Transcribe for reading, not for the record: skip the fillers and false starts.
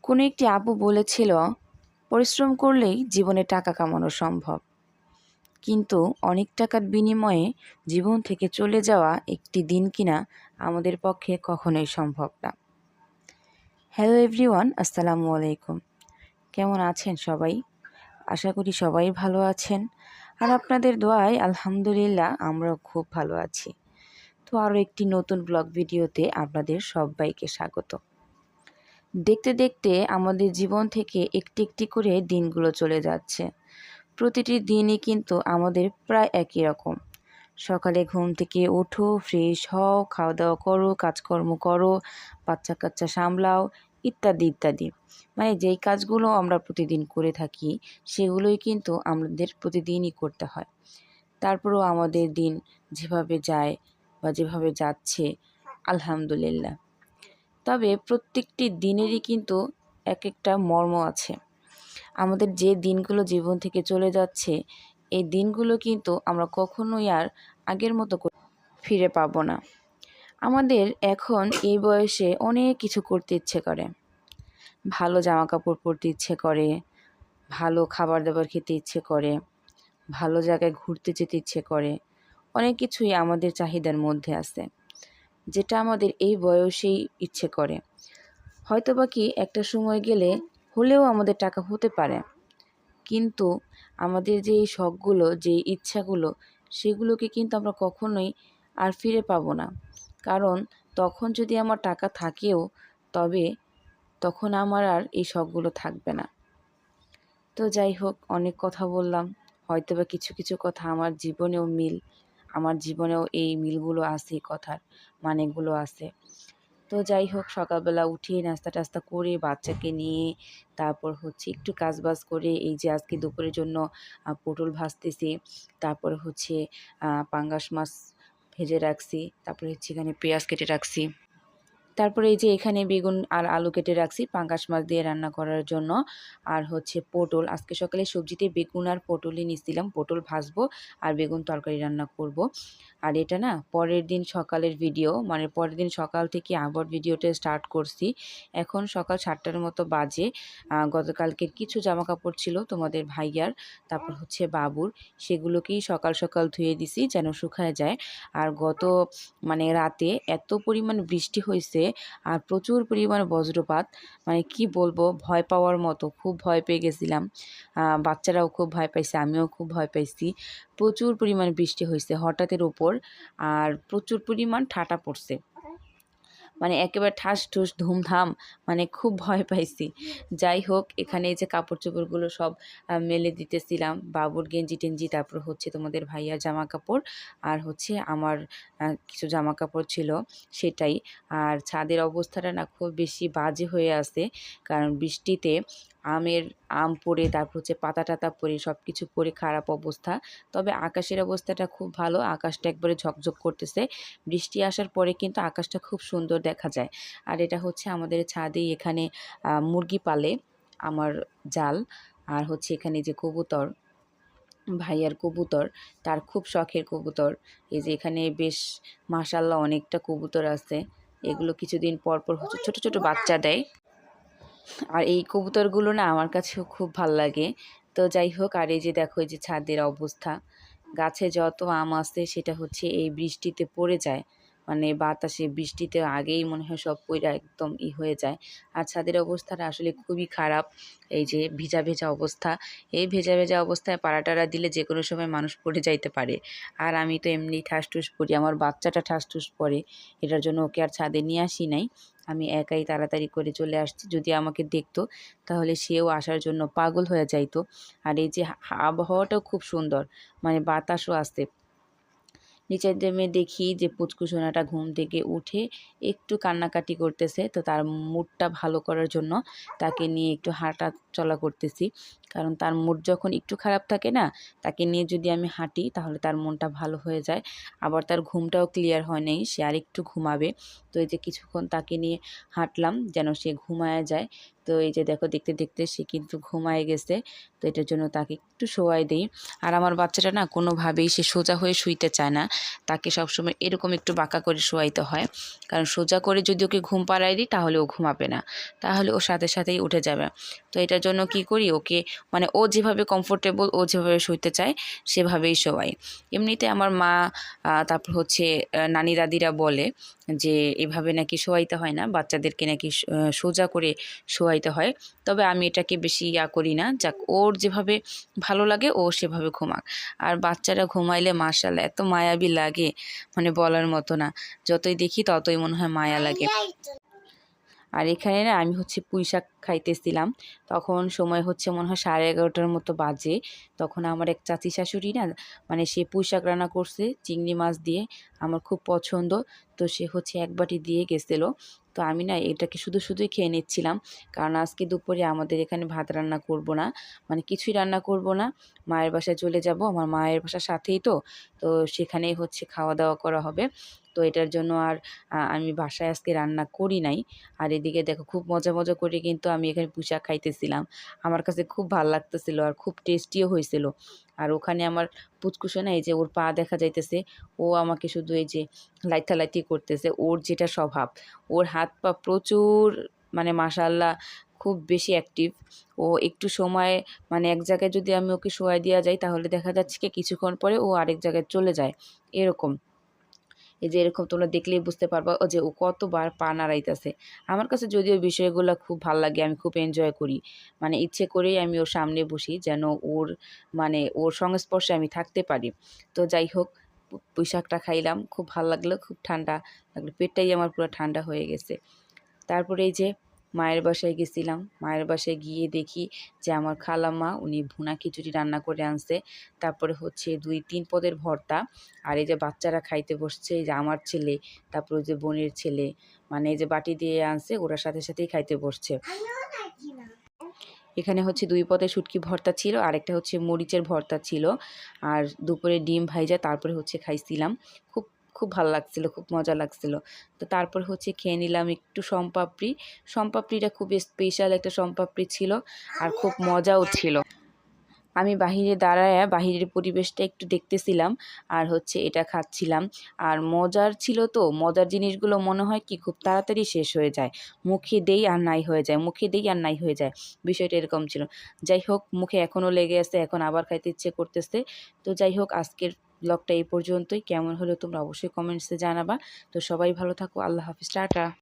কোনো একটি আপু বলেছিল, পরিশ্রম করলেই জীবনে টাকা কামানো সম্ভব। কিন্তু অনেক টাকার বিনিময়ে জীবন থেকে চলে যাওয়া একটি দিন কিনা আমাদের পক্ষে কখনোই সম্ভব না। হ্যালো এভরিওয়ান, আসসালামু আলাইকুম। কেমন আছেন সবাই? আশা করি সবাই ভালো আছেন। আর আপনাদের দোয়ায় আলহামদুলিল্লাহ আমরাও খুব ভালো আছি। তো আরও একটি নতুন ব্লগ ভিডিওতে আপনাদের সবাইকে স্বাগত। দেখতে দেখতে আমাদের জীবন থেকে একটি একটি করে দিনগুলো চলে যাচ্ছে। প্রতিটি দিনই কিন্তু আমাদের প্রায় একই রকম। সকালে ঘুম থেকে ওঠো, ফ্রেশ হও, খাওয়া দাওয়া করো, কাজকর্ম করো, বাচ্চা কাচ্চা সামলাও, ইত্যাদি ইত্যাদি। মানে যেই কাজগুলো আমরা প্রতিদিন করে থাকি সেগুলোই কিন্তু আমাদের প্রতিদিনই করতে হয়। তারপরেও আমাদের দিন যেভাবে যায় বা যেভাবে যাচ্ছে আলহামদুলিল্লাহ। তবে প্রত্যেকটি দিনেরই কিন্তু এক একটা মর্ম আছে। আমাদের যে দিনগুলো জীবন থেকে চলে যাচ্ছে, এই দিনগুলো কিন্তু আমরা কখনোই আর আগের মতো ফিরে পাবো না। আমাদের এখন এই বয়সে অনেক কিছু করতে ইচ্ছে করে। ভালো জামা কাপড় পরতে ইচ্ছে করে, ভালো খাবার দাবার খেতে ইচ্ছে করে, ভালো জায়গায় ঘুরতে যেতে ইচ্ছে করে। অনেক কিছুই আমাদের চাহিদার মধ্যে আছে, যেটা আমাদের এই বয়সেই ইচ্ছে করে। হয়তোবা কি একটা সময় গেলে হলেও আমাদের টাকা হতে পারে, কিন্তু আমাদের যে এই শখগুলো, যে ইচ্ছাগুলো, সেগুলোকে কিন্তু আমরা কখনোই আর ফিরে পাবো না। কারণ তখন যদি আমার টাকা থাকেও, তবে তখন আমার আর এই শখগুলো থাকবে না। তো যাই হোক, অনেক কথা বললাম। হয়তোবা কিছু কিছু কথা আমার জীবনেও এই মিলগুলো আছে, কথার মানেগুলো আছে। তো যাই হোক, সকালবেলা উঠে নাস্তা টাস্তা করে বাচ্চাকে নিয়ে তারপর হচ্ছে একটু কাজবাজ করে এই যে আজকে দুপুরের জন্য পটল ভাজতেছি, তারপরে হচ্ছে পাঙ্গাস মাছ ভেজে রাখছি, তারপরে হচ্ছে এখানে পেঁয়াজ কেটে রাখছি, তারপরে এই যে এখানে বেগুন আর আলু কেটে রাখছি পাঙ্গাস মাছ দিয়ে রান্না করার জন্য। আর হচ্ছে পটল, আজকে সকালে সবজিতে বেগুন আর পটলই নিয়েছিলাম, পটল ভাজবো আর বেগুন তরকারি রান্না করব। আর এটা না পরের দিন সকালের ভিডিও, মানে পরের দিন সকাল থেকে আবার ভিডিওটা স্টার্ট করছি। এখন সকাল 7টার মতো বাজে। গতকালকে কিছু জামা কাপড় ছিল তোমাদের ভাইয়ার, তারপর হচ্ছে বাবুর, সেগুলোকেই সকাল সকাল ধুয়ে দিছি যেন শুকায় যায়। আর মানে রাতে এত পরিমাণ বৃষ্টি হয়েছে আর প্রচুর পরিমাণ বজ্রপাত, মানে কি বলবো, ভয় পাওয়ার মতো, খুব ভয় পেয়ে গেছিলাম। বাচ্চারাও খুব ভয় পাইছে, আমিও খুব ভয় পাইছি। প্রচুর পরিমাণ বৃষ্টি হয়েছে হঠাৎের উপর, আর প্রচুর পরিমাণ ঠাটা পড়ছে, মানে একেবারে ঠাস ঠুস ধুমধাম, মানে খুব ভয় পাইছি। যাই হোক, এখানে এই যে কাপড় চোপড়গুলো সব মেলে দিতেছিলাম, বাবুর গেঞ্জি টেঞ্জি, তারপর হচ্ছে তোমাদের ভাইয়ার জামা কাপড়, আর হচ্ছে আমার কিছু জামা কাপড় ছিল সেটাই। আর ছাদের অবস্থাটা না খুব বেশি বাজে হয়ে আছে, কারণ বৃষ্টিতে আম পড়ে, তারপর হচ্ছে পাতা টাতা পড়ে, সব কিছু পড়ে খারাপ অবস্থা। তবে আকাশের অবস্থাটা খুব ভালো, আকাশটা একবারে ঝকঝক করতেছে। বৃষ্টি আসার পরে কিন্তু আকাশটা খুব সুন্দর দেখা যায়। আর এটা হচ্ছে আমাদের ছাদেই, এখানে মুরগি পালে আমার জাল, আর হচ্ছে এখানে যে কবুতর, ভাইয়ার কবুতর, তার খুব শখের কবুতর। এই যে এখানে বেশ মাশাআল্লাহ অনেকটা কবুতর আছে। এগুলো কিছুদিন পর পর হচ্ছে ছোট ছোট বাচ্চা দেয়, আর এই কবুতরগুলো না আমার কাছেও খুব ভাল লাগে। তো যাই হোক, আর এই যে দেখো এই যে ছাদের অবস্থা, গাছে যত আম আছে সেটা হচ্ছে এই বৃষ্টিতে পড়ে যায়, মানে বাতাসে বৃষ্টিতে আগেই মনে হয় সব পইড়া একদম হয়ে যায়। আর ছাদের অবস্থাটা আসলে খুবই খারাপ, এই যে ভিজা ভেজা অবস্থা। এই ভেজা ভেজা অবস্থায় পাড়াটারা দিলে যে কোনো সময় মানুষ পড়ে যাইতে পারে। আর আমি তো এমনি ঠাসঠুস পড়ি, আমার বাচ্চাটা ঠাসঠুস পড়ে, এটার জন্য ওকে আর ছাদে নিয়ে আসি নাই। আমি একাই তাড়াতাড়ি করে চলে আসছি, যদি আমাকে দেখতো তাহলে সেও আসার জন্য পাগল হয়ে যাইতো। আর এই যে আবহাওয়াটাও খুব সুন্দর, মানে বাতাসও আসছে। নিচের নেমে দেখি যে পুচকু সোনাটা ঘুম থেকে উঠে একটু কান্নাকাটি করতেছে, তো তার মুডটা ভালো করার জন্য তাকে নিয়ে একটু হাঁটাচলা করতেছি, কারণ তার মুড যখন একটু খারাপ থাকে না, তাকে নিয়ে যদি আমি হাঁটি তাহলে তার মনটা ভালো হয়ে যায়। আবার তার ঘুমটাও ক্লিয়ার হয় নাই, সে আরেকটু ঘুমাবে। তো এই যে কিছুক্ষণ তাকে নিয়ে হাঁটলাম যেন সে ঘুমায় যায়। তো এই যে দেখো দেখতে দেখতে সে কিন্তু ঘুমায় গেছে। তো এটার জন্য তাকে একটু শোয়াই দিই। আর আমার বাচ্চাটা না কোনোভাবেই সে সোজা হয়ে শুইতে চায় না, তাকে সবসময় এরকম একটু বাঁকা করে শোয়াইতে হয়। কারণ সোজা করে যদি ওকে ঘুম পাড়ায় দিই তাহলে ও ঘুমাবে না, তাহলে ও সাথে সাথেই উঠে যাবে। তো এটার জন্য কি করি, ওকে মানে ও যেভাবে কমফোর্টেবল, ও যেভাবে শুইতে চায় সেভাবেই শোয়াই। এমনিতে আমার মা তারপর হচ্ছে নানি দাদিরা বলে যে এভাবে নাকি শোয়াইতে হয় না, বাচ্চাদেরকে নাকি সোজা করে শোয়াইতে হয়। তবে আমি এটাকে বেশি করি না, যাক ওর যেভাবে ভালো লাগে ও সেভাবে ঘুমাক। আর বাচ্চারা ঘুমাইলে মাশাআল্লাহ এত মায়াবী লাগে, মানে বলার মতো না। যতই দেখি ততই মনে হয় মায়া লাগে। আর এখানে না আমি হচ্ছে পুঁইশাক খাইতেছিলাম, তখন সময় হচ্ছে মনে হয় 11:30টার মতো বাজে। তখন আমার এক চাচি শাশুড়ি না, মানে সে পুঁইশাক রান্না করছে চিংড়ি মাছ দিয়ে, আমার খুব পছন্দ। তো সে হচ্ছে এক বাটি দিয়ে গেছিলো। তো আমি না এটাকে শুধু শুধুই খেয়ে নিচ্ছিলাম, কারণ আজকে দুপুরে আমাদের এখানে ভাত রান্না করব না, মানে কিছুই রান্না করব না। মায়ের বাসায় চলে যাব, আমার মায়ের বাসার সাথেই তো, তো সেখানেই হচ্ছে খাওয়া দাওয়া করা হবে। তো এটার জন্য আর আমি বাসায় আজকে রান্না করি নাই। আর এদিকে দেখো খুব মজা মজা করে কিন্তু আমি এখানে পুঁইশাক খাইতেছিলাম। আমার কাছে খুব ভাল লাগতেছিল আর খুব টেস্টিও হয়েছিল। আর ওখানে আমার পুচকুসো না, এই যে ওর পা দেখা যাইতেছে, ও আমাকে শুধু এই যে লাইথালাইথি করতেছে, ওর যেটা স্বভাব। ওর হাত পা প্রচুর, মানে মাশাআল্লাহ খুব বেশি অ্যাক্টিভ। ও একটু সময়, মানে এক জায়গায় যদি আমি ওকে শোয়াই দেওয়া যাই তাহলে দেখা যাচ্ছে কি কিছুক্ষণ পরে ও আরেক জায়গায় চলে যায়, এরকম। এই যে এরকম তোমরা দেখলেই বুঝতে পারবা ও যে ও কতবার পা নাড়াইতেছে। আমার কাছে যদিও বিষয়গুলো খুব ভাল লাগে, আমি খুব এনজয় করি, মানে ইচ্ছে করেই আমি ওর সামনে বসি যেন ওর, মানে ওর সংস্পর্শে আমি থাকতে পারি। তো যাই হোক, পুঁইশাকটা খাইলাম, খুব ভাল লাগলো, খুব ঠান্ডা লাগলো, পেটটাই আমার পুরো ঠান্ডা হয়ে গেছে। তারপরে এই যে মায়ের বাসায় গেছিলাম, মায়ের বাসায় গিয়ে দেখি যে আমার খালাম্মা উনি ভুনা খিচুড়ি রান্না করে আনছে, তারপরে হচ্ছে 2-3 পদের ভর্তা। আর এই যে বাচ্চারা খাইতে বসছে, এই যে আমার ছেলে, তারপর ওই যে বোনের ছেলে, মানে এই যে বাটি দিয়ে আনছে, ওরা সাথে সাথেই খাইতে বসছে। এখানে হচ্ছে 2 পদের শুটকি ভর্তা ছিল, আরেকটা হচ্ছে মরিচের ভর্তা ছিল, আর দুপুরে ডিম ভাইজা তারপরে হচ্ছে খাইছিলাম। খুব খুব ভালো লাগছিল, খুব মজা লাগছিল। তো তারপর হচ্ছে খেয়ে নিলাম একটু শমপাপড়ি। শমপাপড়িটা খুব স্পেশাল একটা শমপাপড়ি ছিল, আর খুব মজাও ছিল। আমি বাহিরে দাঁড়ায়া বাহিরের পরিবেশটা একটু দেখতেছিলাম, আর হচ্ছে এটা খাচ্ছিলাম। আর মজার ছিল, তো মজার জিনিসগুলো মনে হয় কি খুব তাড়াতাড়ি শেষ হয়ে যায়, মুখে দেই আর নাই হয়ে যায়, মুখে দেই আর নাই হয়ে যায়, বিষয়টা এরকম ছিল। যাই হোক, মুখে এখনও লেগে আছে, এখন আবার খাইতে ইচ্ছে করতেছে। তো যাই হোক, আজকের ব্লগটা এই পর্যন্তই। কেমন হলো তোমরা অবশ্যই কমেন্টসে জানাবা। তো সবাই ভালো থাকো, আল্লাহ হাফিজ, টাটা।